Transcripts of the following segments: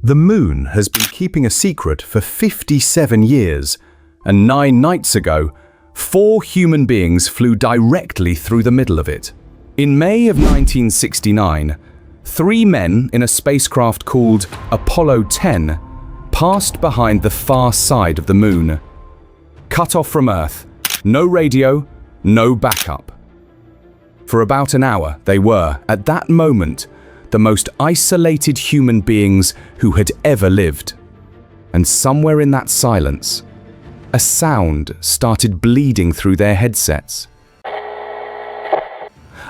The moon has been keeping a secret for 57 years, and 9 nights ago, 4 human beings flew directly through the middle of it. In May of 1969, 3 men in a spacecraft called Apollo 10 passed behind the far side of the moon. Cut off from Earth, no radio, no backup. For about an hour, they were, at that moment, the most isolated human beings who had ever lived. And somewhere in that silence, a sound started bleeding through their headsets.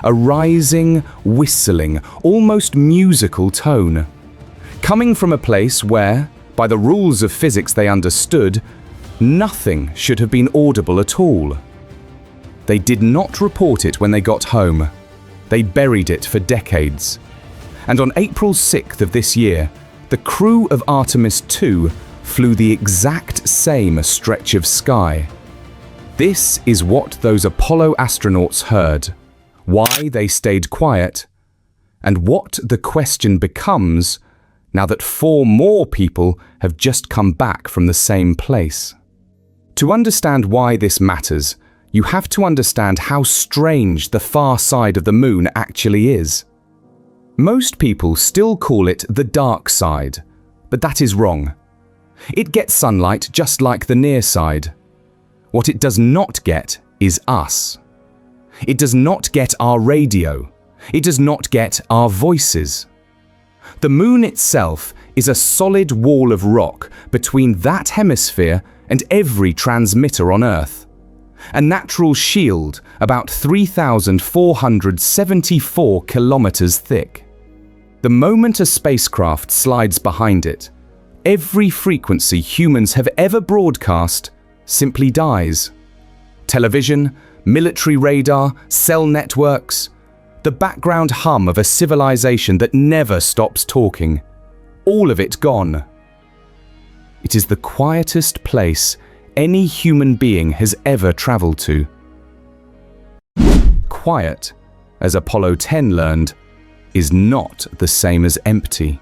A rising, whistling, almost musical tone, coming from a place where, by the rules of physics they understood, nothing should have been audible at all. They did not report it when they got home. They buried it for decades. And on April 6th of this year, the crew of Artemis II flew the exact same stretch of sky. This is what those Apollo astronauts heard, why they stayed quiet, and what the question becomes now that 4 more people have just come back from the same place. To understand why this matters, you have to understand how strange the far side of the moon actually is. Most people still call it the dark side, but that is wrong. It gets sunlight just like the near side. What it does not get is us. It does not get our radio. It does not get our voices. The moon itself is a solid wall of rock between that hemisphere and every transmitter on Earth. A natural shield about 3,474 kilometers thick. The moment a spacecraft slides behind it, every frequency humans have ever broadcast simply dies. Television, military radar, cell networks, the background hum of a civilization that never stops talking, all of it gone. It is the quietest place any human being has ever traveled to. Quiet, as Apollo 10 learned, is not the same as empty.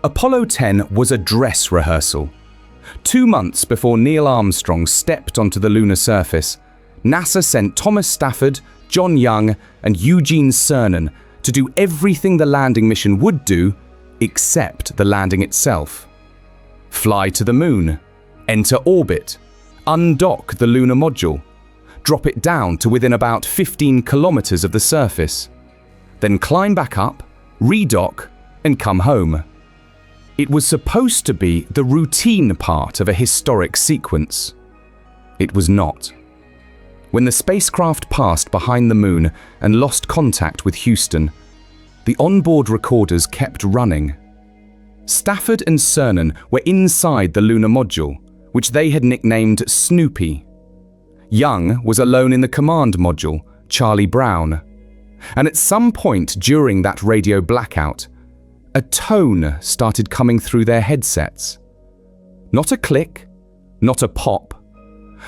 Apollo 10 was a dress rehearsal. 2 months before Neil Armstrong stepped onto the lunar surface, NASA sent Thomas Stafford, John Young, and Eugene Cernan to do everything the landing mission would do, except the landing itself. Fly to the moon, enter orbit, undock the lunar module, drop it down to within about 15 kilometers of the surface, then climb back up, redock, and come home. It was supposed to be the routine part of a historic sequence. It was not. When the spacecraft passed behind the moon and lost contact with Houston, the onboard recorders kept running. Stafford and Cernan were inside the lunar module, which they had nicknamed Snoopy. Young was alone in the command module, Charlie Brown. And at some point during that radio blackout, a tone started coming through their headsets. Not a click, not a pop,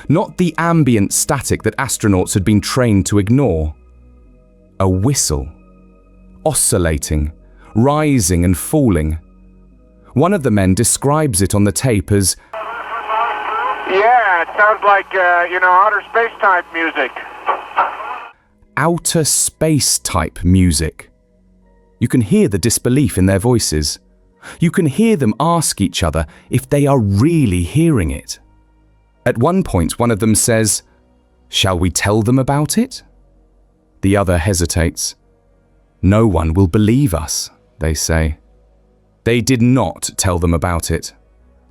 not the ambient static that astronauts had been trained to ignore. A whistle, oscillating, rising and falling. One of the men describes it on the tape as, "Yeah, it sounds like, outer space type music." Outer space type music. You can hear the disbelief in their voices. You can hear them ask each other if they are really hearing it. At one point, one of them says, "Shall we tell them about it?" The other hesitates. "No one will believe us," they say. They did not tell them about it.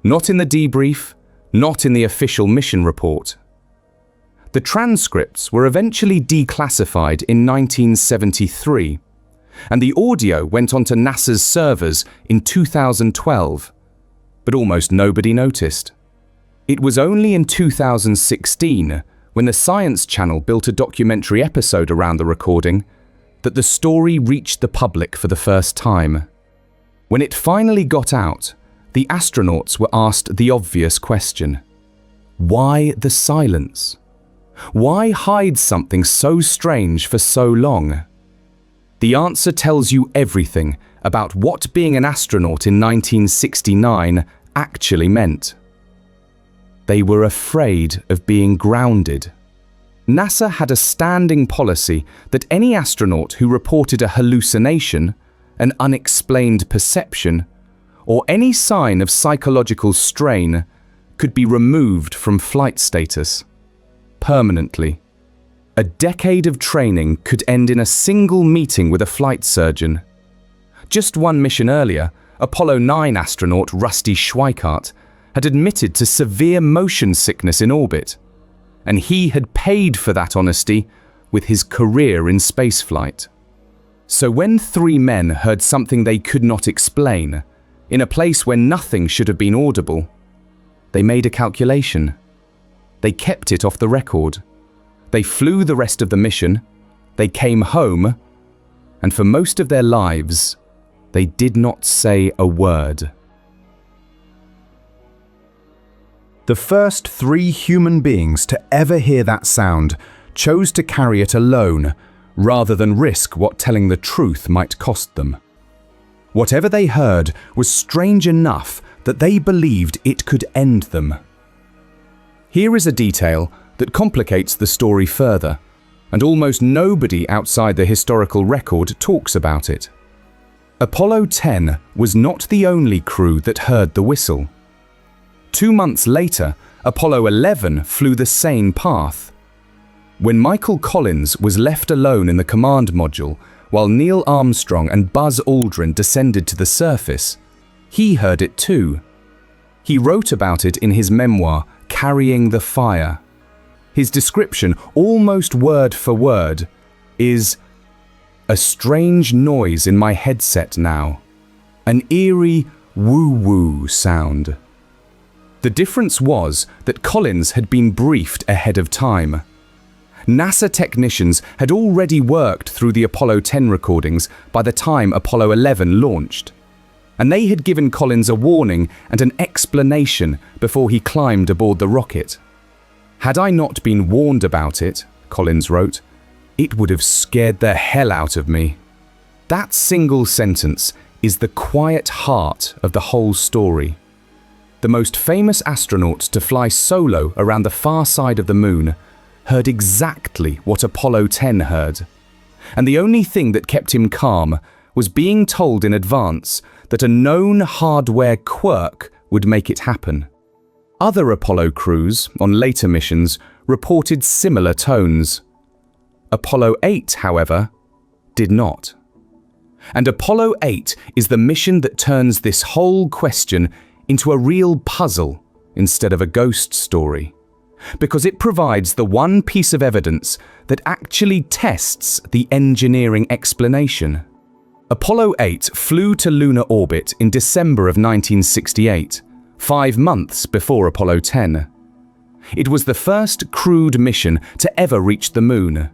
Not in the debrief, not in the official mission report. The transcripts were eventually declassified in 1973, and the audio went onto NASA's servers in 2012, but almost nobody noticed. It was only in 2016, when the Science Channel built a documentary episode around the recording, that the story reached the public for the first time. When it finally got out, the astronauts were asked the obvious question: why the silence? Why hide something so strange for so long? The answer tells you everything about what being an astronaut in 1969 actually meant. They were afraid of being grounded. NASA had a standing policy that any astronaut who reported a hallucination, an unexplained perception, or any sign of psychological strain could be removed from flight status permanently. A decade of training could end in a single meeting with a flight surgeon. Just one mission earlier, Apollo 9 astronaut Rusty Schweickart had admitted to severe motion sickness in orbit, and he had paid for that honesty with his career in spaceflight. So when three men heard something they could not explain, in a place where nothing should have been audible, they made a calculation. They kept it off the record. They flew the rest of the mission, they came home, and for most of their lives, they did not say a word. The first three human beings to ever hear that sound chose to carry it alone, rather than risk what telling the truth might cost them. Whatever they heard was strange enough that they believed it could end them. Here is a detail that complicates the story further, and almost nobody outside the historical record talks about it. Apollo 10 was not the only crew that heard the whistle. 2 months later, Apollo 11 flew the same path. When Michael Collins was left alone in the command module while Neil Armstrong and Buzz Aldrin descended to the surface, he heard it too. He wrote about it in his memoir, Carrying the Fire. His description, almost word for word, is a strange noise in my headset now, an eerie woo-woo sound. The difference was that Collins had been briefed ahead of time. NASA technicians had already worked through the Apollo 10 recordings by the time Apollo 11 launched, and they had given Collins a warning and an explanation before he climbed aboard the rocket. Had I not been warned about it, Collins wrote, it would have scared the hell out of me. That single sentence is the quiet heart of the whole story. The most famous astronauts to fly solo around the far side of the moon heard exactly what Apollo 10 heard. And the only thing that kept him calm was being told in advance that a known hardware quirk would make it happen. Other Apollo crews on later missions reported similar tones. Apollo 8, however, did not. And Apollo 8 is the mission that turns this whole question into a real puzzle instead of a ghost story, because it provides the one piece of evidence that actually tests the engineering explanation. Apollo 8 flew to lunar orbit in December of 1968, 5 months before Apollo 10. It was the first crewed mission to ever reach the moon.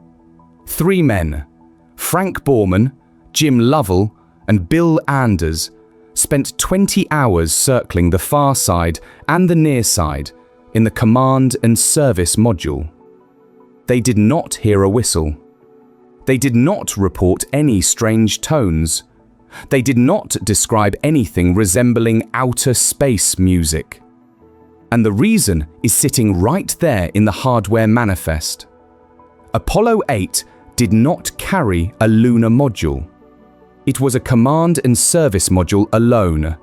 3 men, Frank Borman, Jim Lovell, and Bill Anders, spent 20 hours circling the far side and the near side in the command and service module. They did not hear a whistle. They did not report any strange tones. They did not describe anything resembling outer space music. And the reason is sitting right there in the hardware manifest. Apollo 8 did not carry a lunar module. It was a command and service module alone,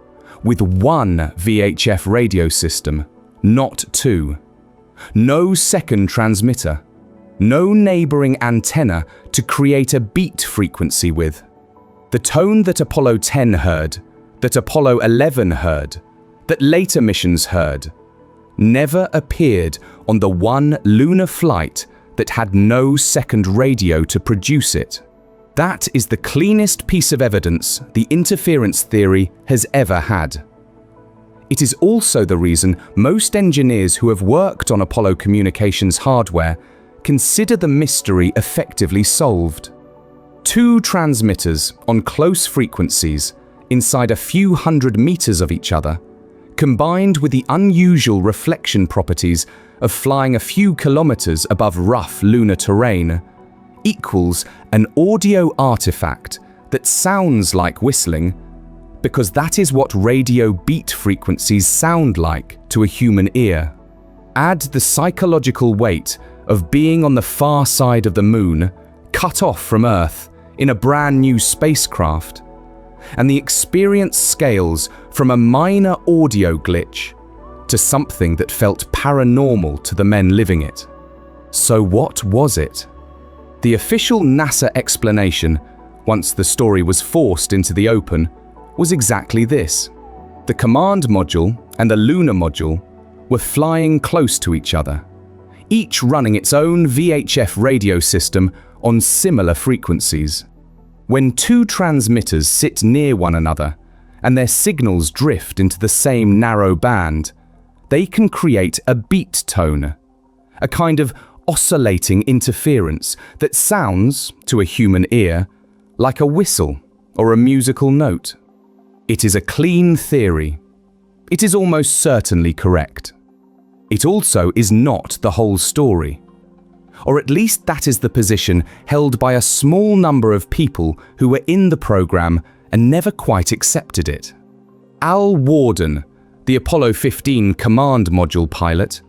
with 1 VHF radio system, not 2. No second transmitter. No neighboring antenna to create a beat frequency with. The tone that Apollo 10 heard, that Apollo 11 heard, that later missions heard, never appeared on the one lunar flight that had no second radio to produce it. That is the cleanest piece of evidence the interference theory has ever had. It is also the reason most engineers who have worked on Apollo communications hardware consider the mystery effectively solved. 2 transmitters on close frequencies inside a few hundred meters of each other, combined with the unusual reflection properties of flying a few kilometers above rough lunar terrain, equals an audio artifact that sounds like whistling, because that is what radio beat frequencies sound like to a human ear. Add the psychological weight of being on the far side of the moon, cut off from Earth, in a brand new spacecraft, and the experience scales from a minor audio glitch to something that felt paranormal to the men living it. So what was it? The official NASA explanation, once the story was forced into the open, was exactly this. The command module and the lunar module were flying close to each other, each running its own VHF radio system on similar frequencies. When two transmitters sit near one another and their signals drift into the same narrow band, they can create a beat tone, a kind of oscillating interference that sounds, to a human ear, like a whistle or a musical note. It is a clean theory. It is almost certainly correct. It also is not the whole story. Or at least that is the position held by a small number of people who were in the program and never quite accepted it. Al Warden, the Apollo 15 command module pilot,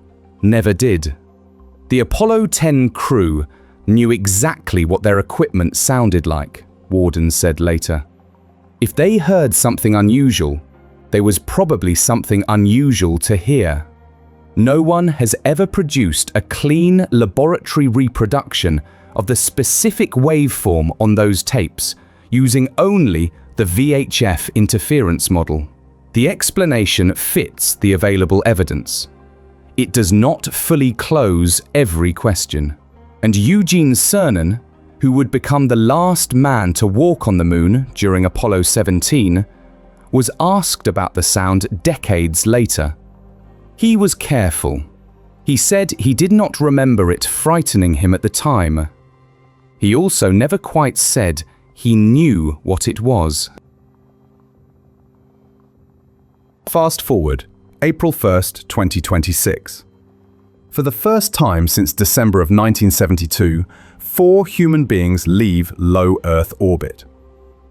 never did. The Apollo 10 crew knew exactly what their equipment sounded like, Warden said later. If they heard something unusual, there was probably something unusual to hear. No one has ever produced a clean laboratory reproduction of the specific waveform on those tapes, using only the VHF interference model. The explanation fits the available evidence. It does not fully close every question. And Eugene Cernan, who would become the last man to walk on the moon during Apollo 17, was asked about the sound decades later. He was careful. He said he did not remember it frightening him at the time. He also never quite said he knew what it was. Fast forward, April 1st, 2026. For the first time since December of 1972, 4 human beings leave low Earth orbit.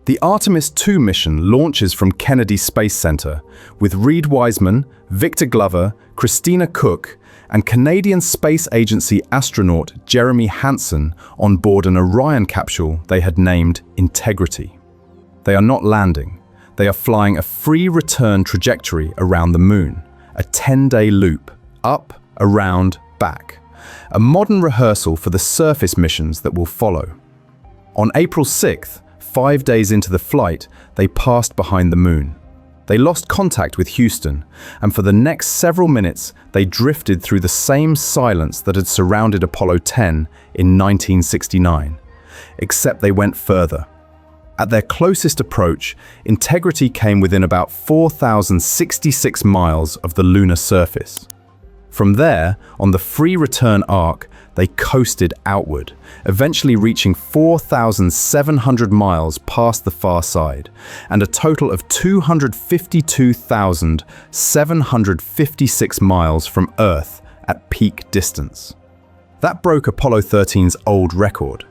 The Artemis II mission launches from Kennedy Space Center with Reed Wiseman, Victor Glover, Christina Cook, and Canadian Space Agency astronaut Jeremy Hansen on board an Orion capsule they had named Integrity. They are not landing. They are flying a free return trajectory around the moon, a 10-day loop, up, around, back, a modern rehearsal for the surface missions that will follow. On April 6th, 5 days into the flight, they passed behind the moon. They lost contact with Houston, and for the next several minutes, they drifted through the same silence that had surrounded Apollo 10 in 1969, except they went further. At their closest approach, Integrity came within about 4,066 miles of the lunar surface. From there, on the free return arc, they coasted outward, eventually reaching 4,700 miles past the far side, and a total of 252,756 miles from Earth at peak distance. That broke Apollo 13's old record.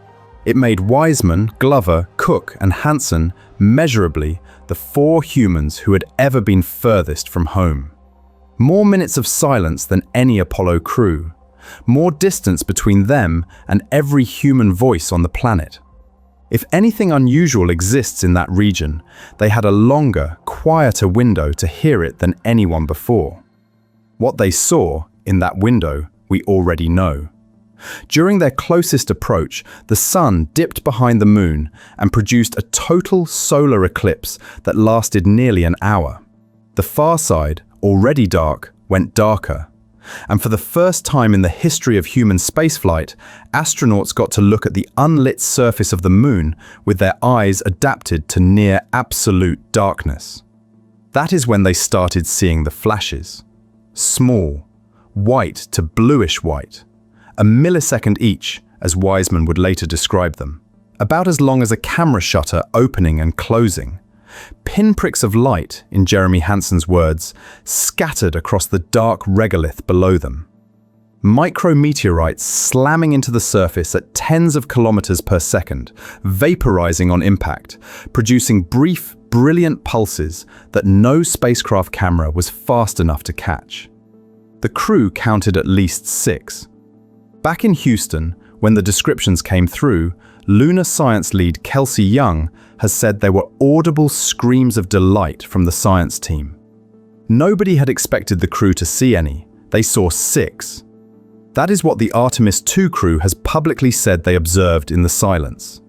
It made Wiseman, Glover, Cook, and Hansen measurably the 4 humans who had ever been furthest from home. More minutes of silence than any Apollo crew. More distance between them and every human voice on the planet. If anything unusual exists in that region, they had a longer, quieter window to hear it than anyone before. What they saw in that window, we already know. During their closest approach, the sun dipped behind the moon and produced a total solar eclipse that lasted nearly an hour. The far side, already dark, went darker. And for the first time in the history of human spaceflight, astronauts got to look at the unlit surface of the moon with their eyes adapted to near absolute darkness. That is when they started seeing the flashes. Small, white to bluish white. A millisecond each, as Wiseman would later describe them. About as long as a camera shutter opening and closing. Pinpricks of light, in Jeremy Hansen's words, scattered across the dark regolith below them. Micrometeorites slamming into the surface at tens of kilometers per second, vaporizing on impact, producing brief, brilliant pulses that no spacecraft camera was fast enough to catch. The crew counted at least 6. Back in Houston, when the descriptions came through, lunar science lead Kelsey Young has said there were audible screams of delight from the science team. Nobody had expected the crew to see any. They saw 6. That is what the Artemis II crew has publicly said they observed in the silence.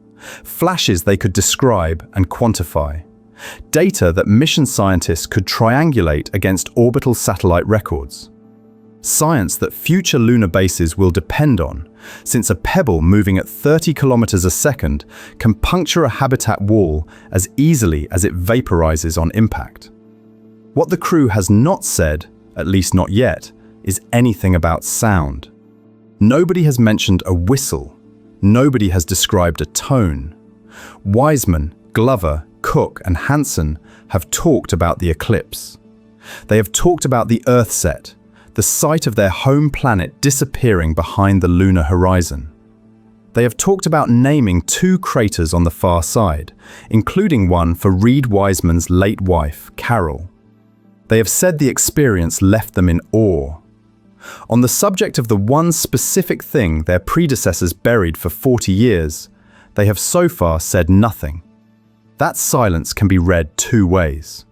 Flashes they could describe and quantify. Data that mission scientists could triangulate against orbital satellite records. Science that future lunar bases will depend on, since a pebble moving at 30 kilometers a second can puncture a habitat wall as easily as it vaporizes on impact. What the crew has not said, at least not yet, is anything about sound. Nobody has mentioned a whistle. Nobody has described a tone. Wiseman, Glover, Cook, and Hansen have talked about the eclipse. They have talked about the Earthset, the sight of their home planet disappearing behind the lunar horizon. They have talked about naming 2 craters on the far side, including one for Reed Wiseman's late wife, Carol. They have said the experience left them in awe. On the subject of the one specific thing their predecessors buried for 40 years, they have so far said nothing. That silence can be read 2 ways.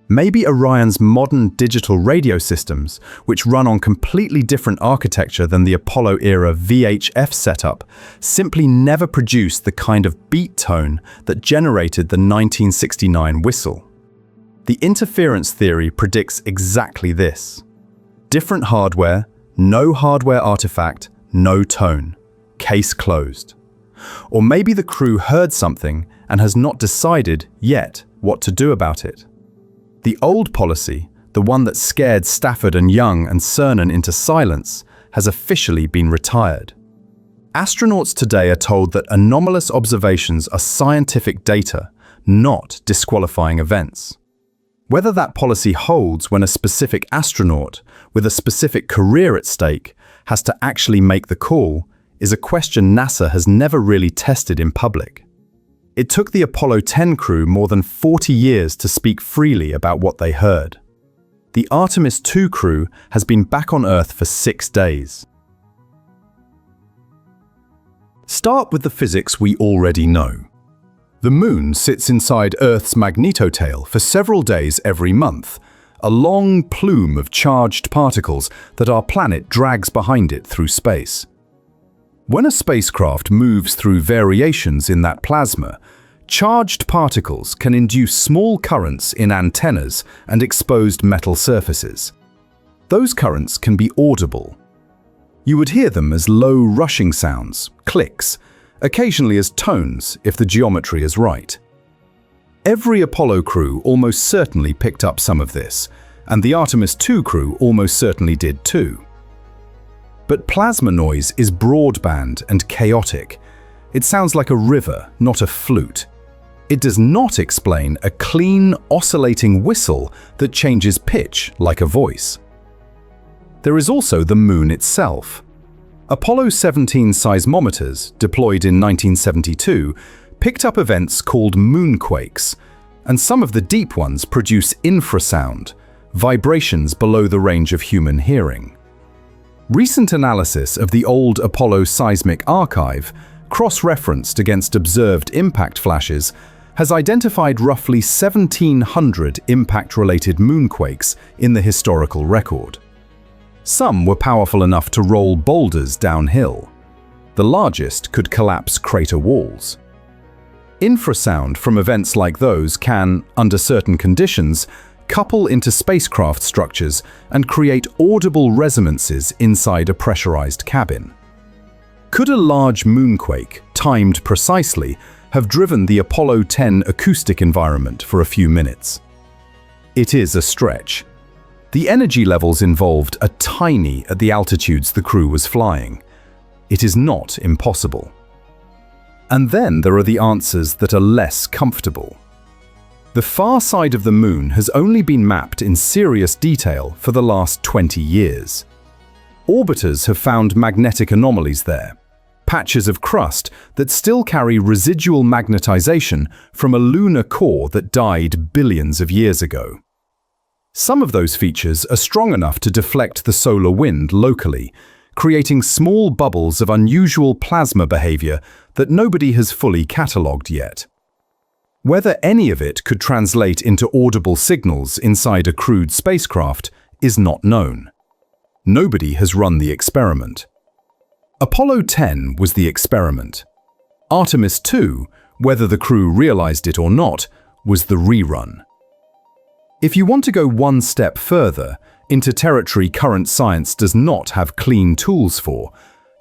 Maybe Orion's modern digital radio systems, which run on completely different architecture than the Apollo-era VHF setup, simply never produced the kind of beat tone that generated the 1969 whistle. The interference theory predicts exactly this. Different hardware, no hardware artifact, no tone. Case closed. Or maybe the crew heard something and has not decided yet what to do about it. The old policy, the one that scared Stafford and Young and Cernan into silence, has officially been retired. Astronauts today are told that anomalous observations are scientific data, not disqualifying events. Whether that policy holds when a specific astronaut, with a specific career at stake, has to actually make the call, is a question NASA has never really tested in public. It took the Apollo 10 crew more than 40 years to speak freely about what they heard. The Artemis II crew has been back on Earth for 6 days. Start with the physics we already know. The Moon sits inside Earth's magnetotail for several days every month, a long plume of charged particles that our planet drags behind it through space. When a spacecraft moves through variations in that plasma, charged particles can induce small currents in antennas and exposed metal surfaces. Those currents can be audible. You would hear them as low rushing sounds, clicks, occasionally as tones if the geometry is right. Every Apollo crew almost certainly picked up some of this, and the Artemis II crew almost certainly did too. But plasma noise is broadband and chaotic. It sounds like a river, not a flute. It does not explain a clean, oscillating whistle that changes pitch like a voice. There is also the Moon itself. Apollo 17 seismometers, deployed in 1972, picked up events called moonquakes, and some of the deep ones produce infrasound, vibrations below the range of human hearing. Recent analysis of the old Apollo seismic archive, cross-referenced against observed impact flashes, has identified roughly 1,700 impact-related moonquakes in the historical record. Some were powerful enough to roll boulders downhill. The largest could collapse crater walls. Infrasound from events like those can, under certain conditions, couple into spacecraft structures and create audible resonances inside a pressurized cabin. Could a large moonquake, timed precisely, have driven the Apollo 10 acoustic environment for a few minutes? It is a stretch. The energy levels involved are tiny at the altitudes the crew was flying. It is not impossible. And then there are the answers that are less comfortable. The far side of the Moon has only been mapped in serious detail for the last 20 years. Orbiters have found magnetic anomalies there, patches of crust that still carry residual magnetization from a lunar core that died billions of years ago. Some of those features are strong enough to deflect the solar wind locally, creating small bubbles of unusual plasma behavior that nobody has fully catalogued yet. Whether any of it could translate into audible signals inside a crewed spacecraft is not known. Nobody has run the experiment. Apollo 10 was the experiment. Artemis II, whether the crew realized it or not, was the rerun. If you want to go one step further, into territory current science does not have clean tools for,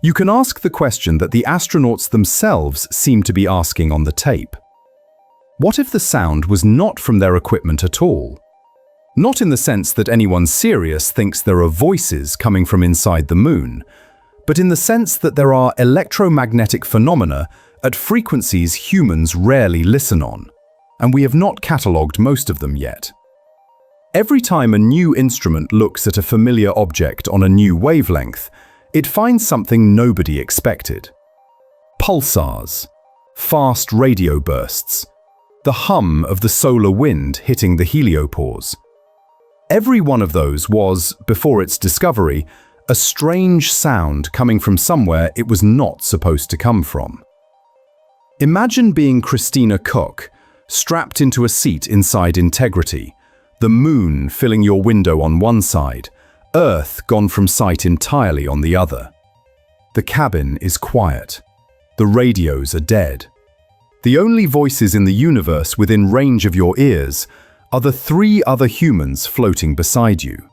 you can ask the question that the astronauts themselves seem to be asking on the tape. What if the sound was not from their equipment at all? Not in the sense that anyone serious thinks there are voices coming from inside the moon, but in the sense that there are electromagnetic phenomena at frequencies humans rarely listen on, and we have not catalogued most of them yet. Every time a new instrument looks at a familiar object on a new wavelength, it finds something nobody expected. Pulsars, fast radio bursts, the hum of the solar wind hitting the heliopause. Every one of those was, before its discovery, a strange sound coming from somewhere it was not supposed to come from. Imagine being Christina Koch, strapped into a seat inside Integrity, the moon filling your window on one side, Earth gone from sight entirely on the other. The cabin is quiet. The radios are dead. The only voices in the universe within range of your ears are the 3 other humans floating beside you.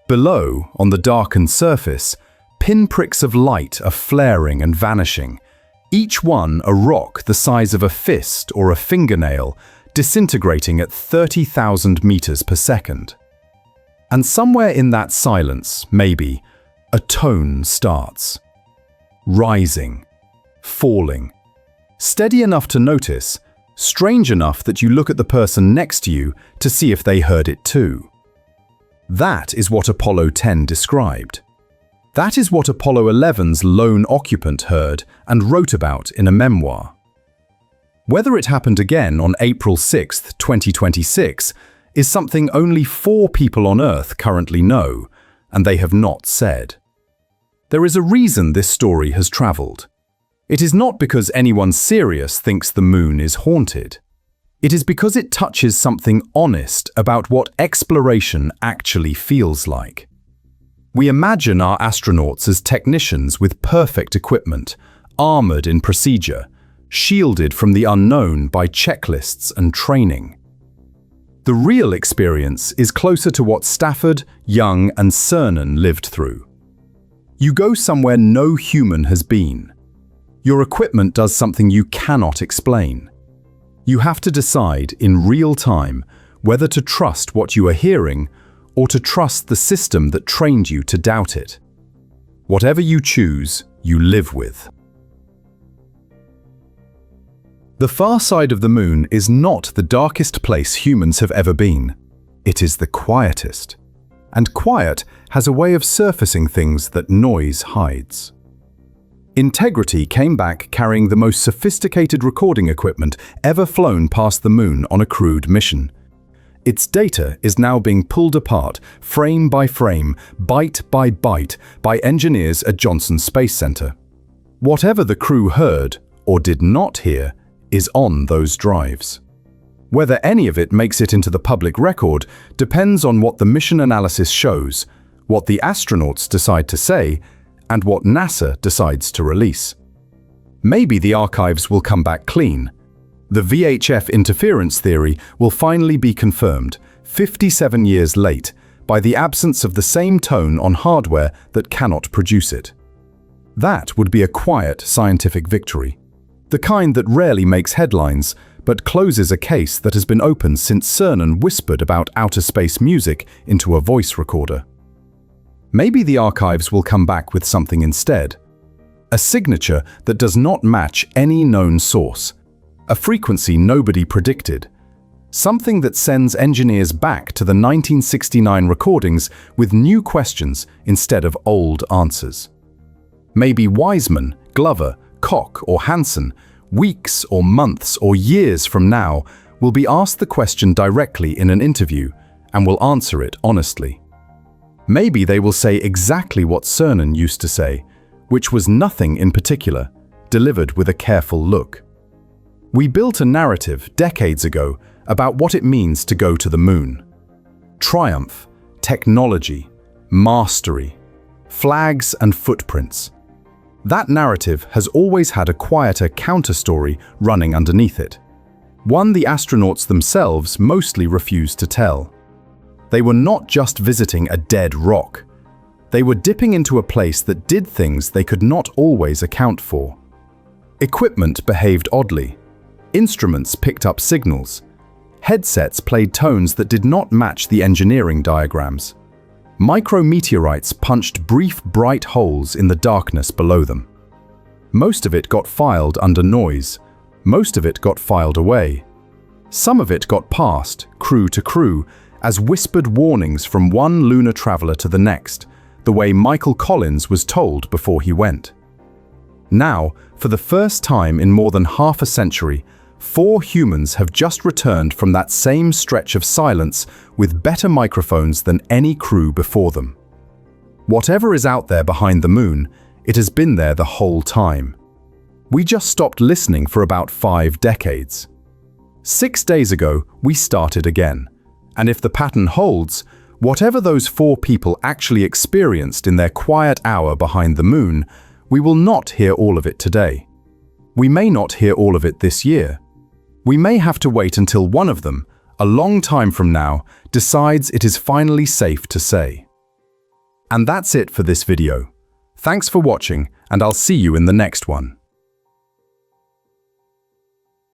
Below, on the darkened surface, pinpricks of light are flaring and vanishing, each one a rock the size of a fist or a fingernail, disintegrating at 30,000 meters per second. And somewhere in that silence, maybe, a tone starts. Rising, falling, steady enough to notice, strange enough that you look at the person next to you to see if they heard it too. That is what Apollo 10 described. That is what Apollo 11's lone occupant heard and wrote about in a memoir. Whether it happened again on April 6, 2026, is something only 4 people on Earth currently know, and they have not said. There is a reason this story has traveled. It is not because anyone serious thinks the moon is haunted. It is because it touches something honest about what exploration actually feels like. We imagine our astronauts as technicians with perfect equipment, armored in procedure, shielded from the unknown by checklists and training. The real experience is closer to what Stafford, Young, and Cernan lived through. You go somewhere no human has been. Your equipment does something you cannot explain. You have to decide in real time whether to trust what you are hearing or to trust the system that trained you to doubt it. Whatever you choose, you live with. The far side of the moon is not the darkest place humans have ever been. It is the quietest. And quiet has a way of surfacing things that noise hides. Integrity came back carrying the most sophisticated recording equipment ever flown past the moon on a crewed mission. Its data is now being pulled apart, frame by frame, byte by byte, by engineers at Johnson Space Center. Whatever the crew heard, or did not hear, is on those drives. Whether any of it makes it into the public record depends on what the mission analysis shows, what the astronauts decide to say, and what NASA decides to release. Maybe the archives will come back clean. The VHF interference theory will finally be confirmed, 57 years late, by the absence of the same tone on hardware that cannot produce it. That would be a quiet scientific victory. The kind that rarely makes headlines, but closes a case that has been open since Cernan whispered about outer space music into a voice recorder. Maybe the archives will come back with something instead. A signature that does not match any known source. A frequency nobody predicted. Something that sends engineers back to the 1969 recordings with new questions instead of old answers. Maybe Wiseman, Glover, Koch or Hansen, weeks or months or years from now, will be asked the question directly in an interview and will answer it honestly. Maybe they will say exactly what Cernan used to say, which was nothing in particular, delivered with a careful look. We built a narrative decades ago about what it means to go to the moon. Triumph, technology, mastery, flags and footprints. That narrative has always had a quieter counter-story running underneath it. One the astronauts themselves mostly refused to tell. They were not just visiting a dead rock. They were dipping into a place that did things they could not always account for. Equipment behaved oddly. Instruments picked up signals. Headsets played tones that did not match the engineering diagrams. Micrometeorites punched brief, bright holes in the darkness below them. Most of it got filed under noise. Most of it got filed away. Some of it got passed, crew to crew, as whispered warnings from one lunar traveler to the next, the way Michael Collins was told before he went. Now, for the first time in more than half a century, 4 humans have just returned from that same stretch of silence with better microphones than any crew before them. Whatever is out there behind the moon, it has been there the whole time. We just stopped listening for about 5 decades. 6 days ago, we started again. And if the pattern holds, whatever those 4 people actually experienced in their quiet hour behind the moon, we will not hear all of it today. We may not hear all of it this year. We may have to wait until one of them, a long time from now, decides it is finally safe to say. And that's it for this video. Thanks for watching, and I'll see you in the next one.